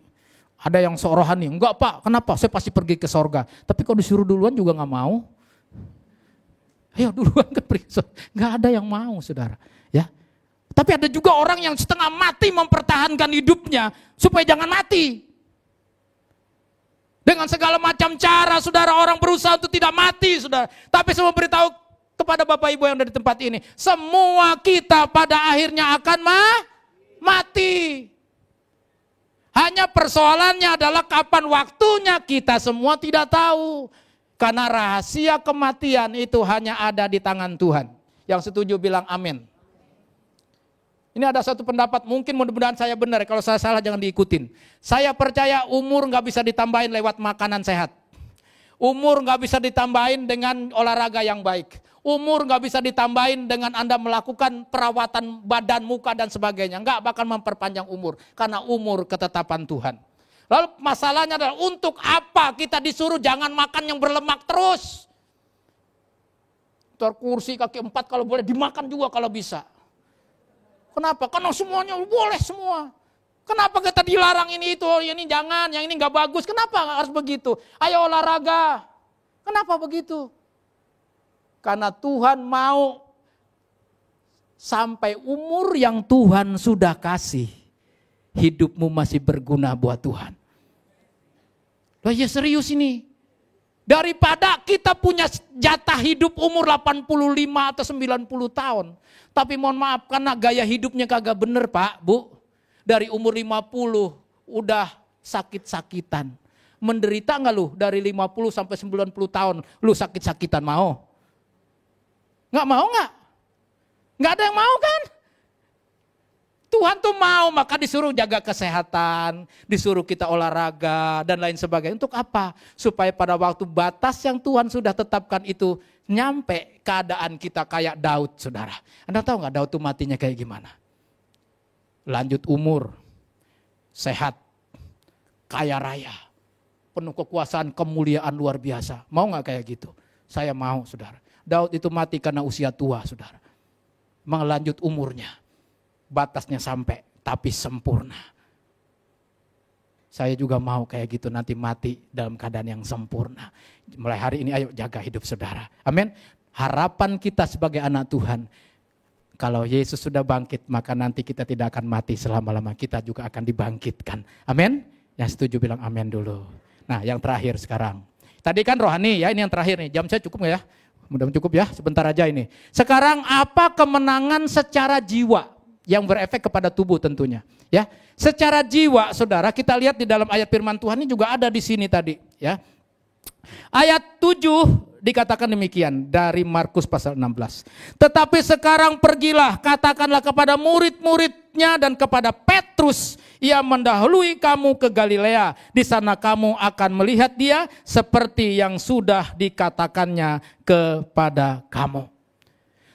A: Ada yang rohani, enggak Pak, kenapa? Saya pasti pergi ke sorga. Tapi kalau disuruh duluan juga nggak mau. Ayo duluan ke pergi, nggak ada yang mau saudara. Ya. Tapi ada juga orang yang setengah mati mempertahankan hidupnya supaya jangan mati. Dengan segala macam cara saudara orang berusaha untuk tidak mati saudara. Tapi saya mau beritahu kepada Bapak Ibu yang ada di tempat ini, semua kita pada akhirnya akan mati. Hanya persoalannya adalah kapan waktunya kita semua tidak tahu. Karena rahasia kematian itu hanya ada di tangan Tuhan. Yang setuju bilang amin. Ini ada satu pendapat, mungkin mudah-mudahan saya benar, kalau saya salah jangan diikutin. Saya percaya umur gak bisa ditambahin lewat makanan sehat. Umur gak bisa ditambahin dengan olahraga yang baik. Umur gak bisa ditambahin dengan Anda melakukan perawatan badan, muka dan sebagainya. Gak bakal memperpanjang umur. Karena umur ketetapan Tuhan. Lalu masalahnya adalah untuk apa kita disuruh jangan makan yang berlemak terus. Saudara, kursi kaki 4 kalau boleh dimakan juga kalau bisa. Kenapa? Karena semuanya boleh semua. Kenapa kita dilarang ini itu, ini jangan, yang ini nggak bagus. Kenapa harus begitu? Ayo olahraga. Kenapa begitu? Karena Tuhan mau sampai umur yang Tuhan sudah kasih, hidupmu masih berguna buat Tuhan. Loh ya serius ini. Daripada kita punya jatah hidup umur 85 atau 90 tahun. Tapi mohon maaf karena gaya hidupnya kagak bener Pak, Bu. Dari umur 50 udah sakit-sakitan. Menderita nggak lu dari 50 sampai 90 tahun lu sakit-sakitan mau? Nggak mau nggak? Nggak ada yang mau kan? Tuhan tuh mau, maka disuruh jaga kesehatan, disuruh kita olahraga dan lain sebagainya. Untuk apa? Supaya pada waktu batas yang Tuhan sudah tetapkan itu nyampe keadaan kita kayak Daud, saudara. Anda tahu nggak Daud tuh matinya kayak gimana? Lanjut umur, sehat, kaya raya, penuh kekuasaan, kemuliaan luar biasa. Mau nggak kayak gitu? Saya mau, saudara. Daud itu mati karena usia tua, saudara. Melanjut umurnya. Batasnya sampai, tapi sempurna. Saya juga mau kayak gitu nanti mati dalam keadaan yang sempurna. Mulai hari ini ayo jaga hidup saudara. Amin. Harapan kita sebagai anak Tuhan, kalau Yesus sudah bangkit, maka nanti kita tidak akan mati selama-lama. Kita juga akan dibangkitkan. Amin. Yang setuju bilang amin dulu. Nah yang terakhir sekarang. Tadi kan rohani ya, ini yang terakhir nih. Jam saya cukup gak ya? Mudah-mudahan cukup ya, sebentar aja ini. Sekarang apa kemenangan secara jiwa? Yang berefek kepada tubuh tentunya, ya. Secara jiwa, saudara, kita lihat di dalam ayat firman Tuhan ini juga ada di sini tadi, ya. Ayat 7 dikatakan demikian dari Markus pasal 16. Tetapi sekarang pergilah, katakanlah kepada murid-muridnya dan kepada Petrus, ia mendahului kamu ke Galilea. Di sana kamu akan melihat dia seperti yang sudah dikatakannya kepada kamu.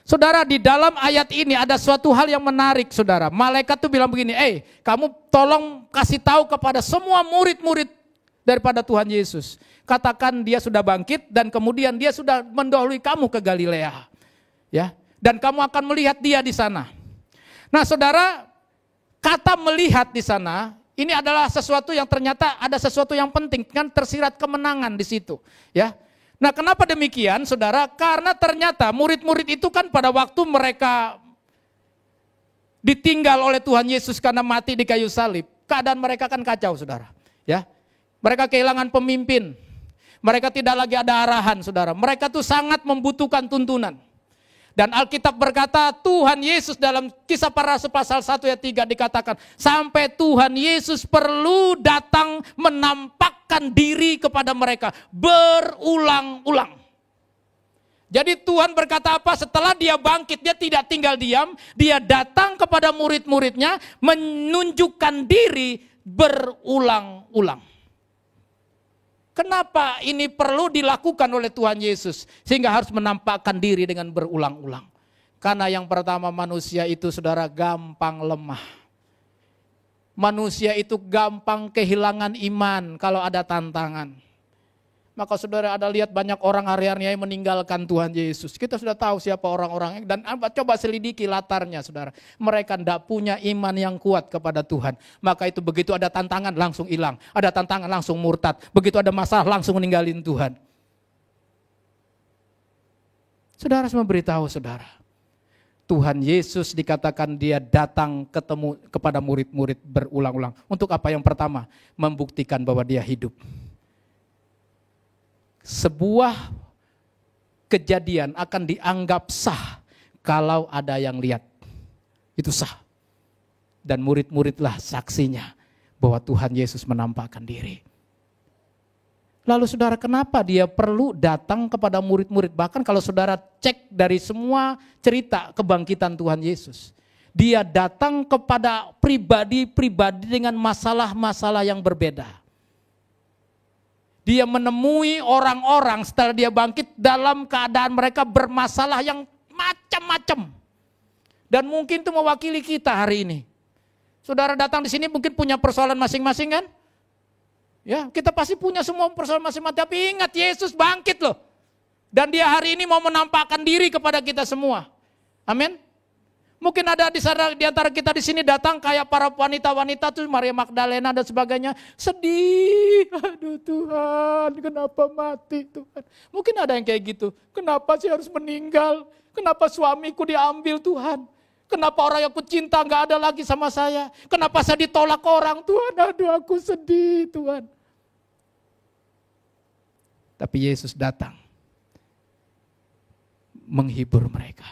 A: Saudara, di dalam ayat ini ada suatu hal yang menarik, saudara. Malaikat tuh bilang begini, kamu tolong kasih tahu kepada semua murid-murid daripada Tuhan Yesus. Katakan dia sudah bangkit dan kemudian dia sudah mendahului kamu ke Galilea. Ya, dan kamu akan melihat dia di sana. Nah saudara, kata melihat di sana, ini adalah sesuatu yang ternyata ada sesuatu yang penting. Kan tersirat kemenangan di situ. Ya. Nah kenapa demikian saudara? Karena ternyata murid-murid itu kan pada waktu mereka ditinggal oleh Tuhan Yesus karena mati di kayu salib. Keadaan mereka kan kacau saudara. Ya, mereka kehilangan pemimpin. Mereka tidak lagi ada arahan saudara. Mereka tuh sangat membutuhkan tuntunan. Dan Alkitab berkata Tuhan Yesus dalam Kisah Para Rasul pasal 1 ayat 3 dikatakan. Sampai Tuhan Yesus perlu datang menampakkan diri kepada mereka berulang-ulang. Jadi Tuhan berkata apa? Setelah dia bangkit, dia tidak tinggal diam. Dia datang kepada murid-muridnya menunjukkan diri berulang-ulang. Kenapa ini perlu dilakukan oleh Tuhan Yesus? Sehingga harus menampakkan diri dengan berulang-ulang. Karena yang pertama manusia itu saudara gampang lemah. Manusia itu gampang kehilangan iman kalau ada tantangan. Maka saudara ada lihat banyak orang hari-hari meninggalkan Tuhan Yesus. Kita sudah tahu siapa orang-orangnya dan coba selidiki latarnya saudara. Mereka tidak punya iman yang kuat kepada Tuhan. Maka itu begitu ada tantangan langsung hilang. Ada tantangan langsung murtad. Begitu ada masalah langsung meninggalin Tuhan. Saudara semua beritahu saudara. Tuhan Yesus dikatakan dia datang ketemu kepada murid-murid berulang-ulang. Untuk apa? Yang pertama, membuktikan bahwa dia hidup. Sebuah kejadian akan dianggap sah kalau ada yang lihat. Itu sah. Dan murid-muridlah saksinya bahwa Tuhan Yesus menampakkan diri. Lalu saudara, kenapa dia perlu datang kepada murid-murid? Bahkan kalau saudara cek dari semua cerita kebangkitan Tuhan Yesus. Dia datang kepada pribadi-pribadi dengan masalah-masalah yang berbeda. Dia menemui orang-orang setelah dia bangkit dalam keadaan mereka bermasalah yang macam-macam. Dan mungkin itu mewakili kita hari ini. Saudara datang di sini mungkin punya persoalan masing-masing kan? Ya, kita pasti punya semua persoalan masing-masing. Tapi ingat Yesus bangkit loh. Dan dia hari ini mau menampakkan diri kepada kita semua. Amin. Mungkin ada di antara kita di sini datang kayak para wanita-wanita tuh, Maria Magdalena dan sebagainya, sedih. Aduh Tuhan, kenapa mati Tuhan? Mungkin ada yang kayak gitu. Kenapa sih harus meninggal? Kenapa suamiku diambil Tuhan? Kenapa orang yang aku cinta gak ada lagi sama saya? Kenapa saya ditolak orang Tuhan? Aduh aku sedih Tuhan. Tapi Yesus datang menghibur mereka.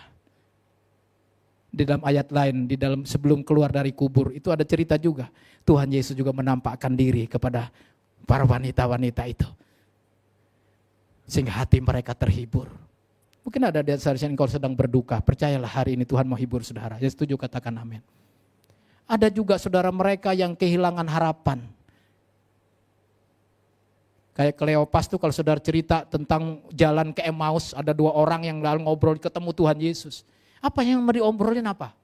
A: Di dalam ayat lain, di dalam sebelum keluar dari kubur, itu ada cerita juga. Tuhan Yesus juga menampakkan diri kepada para wanita-wanita itu. Sehingga hati mereka terhibur. Mungkin ada di antara sini engkau sedang berduka, percayalah hari ini Tuhan mau hibur saudara. Yang setuju katakan amin. Ada juga saudara mereka yang kehilangan harapan. Kayak Kleopas tuh kalau saudara cerita tentang jalan ke Emmaus, ada 2 orang yang lalu ngobrol ketemu Tuhan Yesus. Apa yang mau diobrolin apa?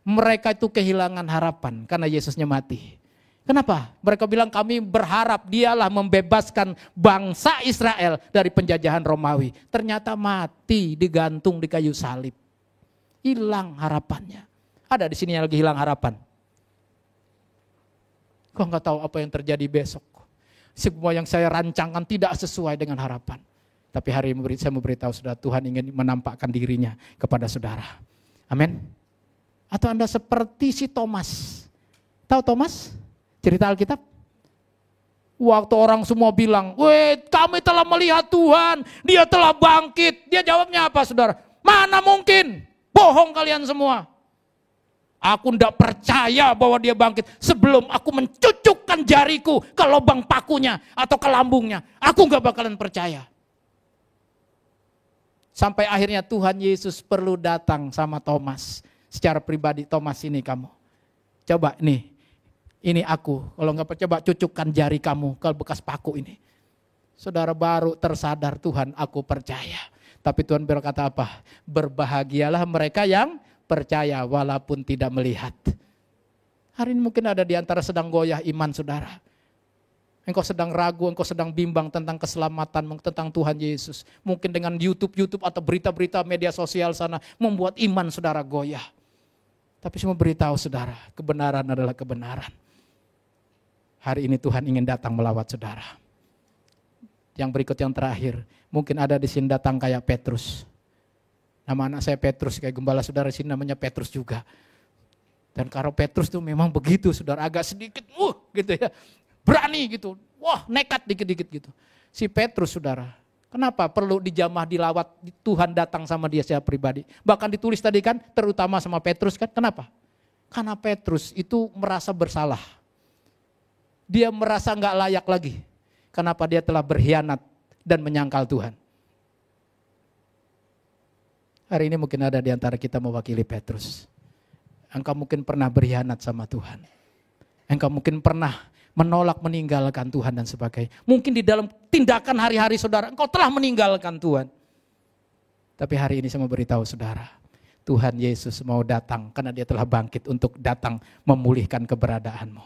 A: Mereka itu kehilangan harapan karena Yesusnya mati. Kenapa? Mereka bilang kami berharap dialah membebaskan bangsa Israel dari penjajahan Romawi. Ternyata mati digantung di kayu salib. Hilang harapannya. Ada di sini yang lagi hilang harapan. Kok nggak tahu apa yang terjadi besok. Semua yang saya rancangkan tidak sesuai dengan harapan. Tapi hari ini saya mau beritahu saudara, Tuhan ingin menampakkan dirinya kepada saudara. Amin. Atau Anda seperti si Thomas. Tahu Thomas? Cerita Alkitab. Waktu orang semua bilang, weh kami telah melihat Tuhan, dia telah bangkit. Dia jawabnya apa saudara? Mana mungkin, bohong kalian semua. Aku tidak percaya bahwa dia bangkit sebelum aku mencucukkan jariku ke lubang pakunya atau ke lambungnya. Aku gak bakalan percaya. Sampai akhirnya Tuhan Yesus perlu datang sama Thomas. Secara pribadi, Thomas ini kamu. Coba nih, ini aku. Kalau nggak percaya, coba cucukkan jari kamu ke bekas paku ini. Saudara baru tersadar, Tuhan aku percaya. Tapi Tuhan berkata apa? Berbahagialah mereka yang percaya walaupun tidak melihat. Hari ini mungkin ada di antara sedang goyah iman saudara. Engkau sedang ragu, engkau sedang bimbang tentang keselamatan, tentang Tuhan Yesus. Mungkin dengan YouTube atau berita-berita media sosial sana membuat iman saudara goyah. Tapi semua beritahu saudara, kebenaran adalah kebenaran. Hari ini Tuhan ingin datang melawat saudara. Yang berikut yang terakhir, mungkin ada di sini datang kayak Petrus. Nama anak saya Petrus, kayak gembala saudara di sini namanya Petrus juga. Dan kalau Petrus tuh memang begitu saudara, agak sedikit, gitu ya. Berani gitu, wah nekat dikit-dikit gitu. Si Petrus saudara, kenapa perlu dijamah dilawat, Tuhan datang sama dia secara pribadi. Bahkan ditulis tadi kan, terutama sama Petrus kan, kenapa? Karena Petrus itu merasa bersalah. Dia merasa gak layak lagi. Kenapa dia telah berkhianat dan menyangkal Tuhan. Hari ini mungkin ada di antara kita mewakili Petrus. Engkau mungkin pernah berkhianat sama Tuhan. Engkau mungkin pernah menolak meninggalkan Tuhan dan sebagainya. Mungkin di dalam tindakan hari-hari saudara, engkau telah meninggalkan Tuhan. Tapi hari ini saya mau beritahu saudara, Tuhan Yesus mau datang karena dia telah bangkit untuk datang memulihkan keberadaanmu.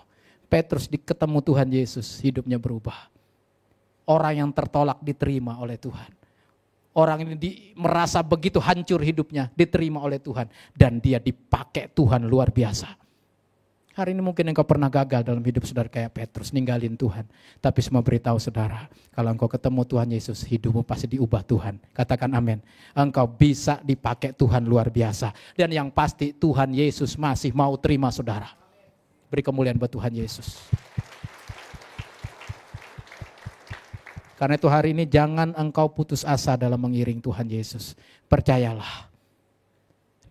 A: Petrus ketemu Tuhan Yesus, hidupnya berubah. Orang yang tertolak diterima oleh Tuhan. Orang ini merasa begitu hancur hidupnya, diterima oleh Tuhan. Dan dia dipakai Tuhan luar biasa. Hari ini mungkin engkau pernah gagal dalam hidup saudara kayak Petrus, ninggalin Tuhan. Tapi semua beritahu saudara, kalau engkau ketemu Tuhan Yesus, hidupmu pasti diubah Tuhan. Katakan amin. Engkau bisa dipakai Tuhan luar biasa. Dan yang pasti Tuhan Yesus masih mau terima saudara. Beri kemuliaan buat Tuhan Yesus. Karena itu hari ini jangan engkau putus asa dalam mengiring Tuhan Yesus. Percayalah,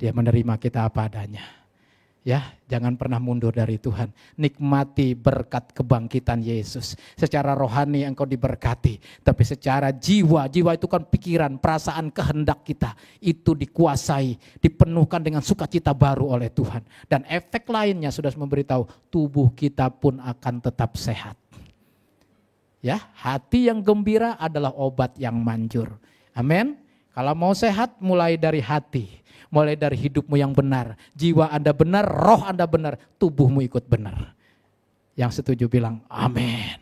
A: dia menerima kita apa adanya. Ya, jangan pernah mundur dari Tuhan. Nikmati berkat kebangkitan Yesus. Secara rohani engkau diberkati. Tapi secara jiwa itu kan pikiran, perasaan, kehendak kita. Itu dikuasai, dipenuhkan dengan sukacita baru oleh Tuhan. Dan efek lainnya sudah memberitahu, tubuh kita pun akan tetap sehat. Ya, hati yang gembira adalah obat yang manjur. Amin. Kalau mau sehat mulai dari hati. Mulai dari hidupmu yang benar, jiwa Anda benar, roh Anda benar, tubuhmu ikut benar. Yang setuju bilang amin.